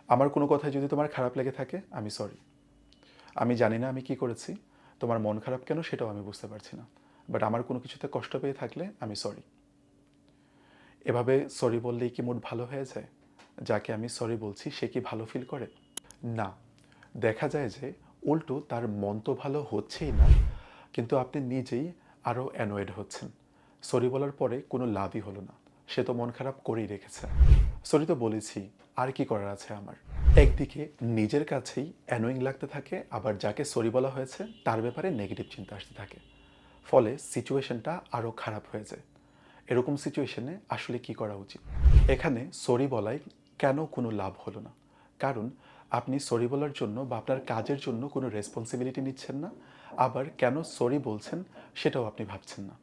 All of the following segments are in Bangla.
আমার কোনো কথায় যদি তোমার খারাপ লেগে থাকে আমি সরি। আমি জানি না আমি কি করেছি, তোমার মন খারাপ কেন সেটাও আমি বুঝতে পারছি না, বাট আমার কোনো কিছুতে কষ্ট পেয়ে থাকলে আমি সরি। এভাবে সরি বললেই কি মুড ভালো হয়ে যায়? যাকে আমি সরি বলছি সে কি ভালো ফিল করে? না। দেখা যায় যে উল্টো তার মন তো ভালো হচ্ছেই না, কিন্তু আপনি নিজেই আরও অ্যানয়েড হচ্ছেন। সরি বলার পরে কোনো লাভই হলো না, সে তো মন খারাপ করেই রেখেছে। সরি তো বলেছি, আর কি করার আছে আমার? একদিকে নিজের কাছেই অ্যানোয়িং লাগতে থাকে, আবার যাকে সরি বলা হয়েছে তার ব্যাপারে নেগেটিভ চিন্তা আসতে থাকে। ফলে সিচুয়েশনটা আরও খারাপ হয়ে যায়। এরকম সিচুয়েশনে আসলে কি করা উচিত? এখানে সরি বলায় কেন কোনো লাভ হলো না? কারণ আপনি সরি বলার জন্য বা আপনার কাজের জন্য কোনো রেসপন্সিবিলিটি নিচ্ছেন না, আবার কেন সরি বলছেন সেটাও আপনি ভাবছেন না।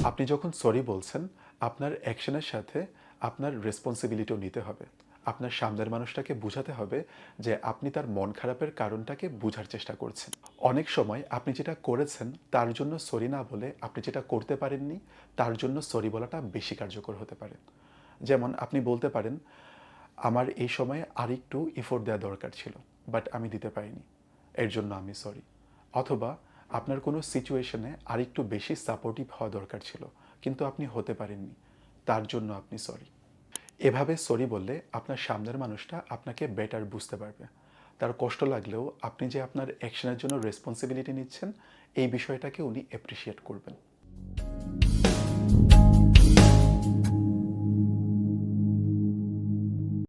আপনি যখন সরি বলছেন, আপনার অ্যাকশনের সাথে আপনার রেসপন্সিবিলিটিও নিতে হবে। আপনার সামনের মানুষটাকে বোঝাতে হবে যে আপনি তার মন খারাপের কারণটাকে বোঝার চেষ্টা করছেন। অনেক সময় আপনি যেটা করেছেন তার জন্য সরি না বলে আপনি যেটা করতে পারেননি তার জন্য সরি বলাটা বেশি কার্যকর হতে পারে। যেমন আপনি বলতে পারেন, আমার এই সময়ে আরেকটু এফোর্ট দেওয়া দরকার ছিল, বাট আমি দিতে পারিনি, এর জন্য আমি সরি। অথবা আপনার কোনো সিচুয়েশনে আরেকটু বেশি সাপোর্টিভ হওয়া দরকার ছিল, কিন্তু আপনি হতে পারেননি, তার জন্য আপনি সরি। এভাবে সরি বললে আপনার সামনের মানুষটা আপনাকে বেটার বুঝতে পারবে। তার কষ্ট লাগলেও আপনি যে আপনার অ্যাকশনের জন্য রেসপন্সিবিলিটি নিচ্ছেন এই বিষয়টাকে উনি অ্যাপ্রিসিয়েট করবেন।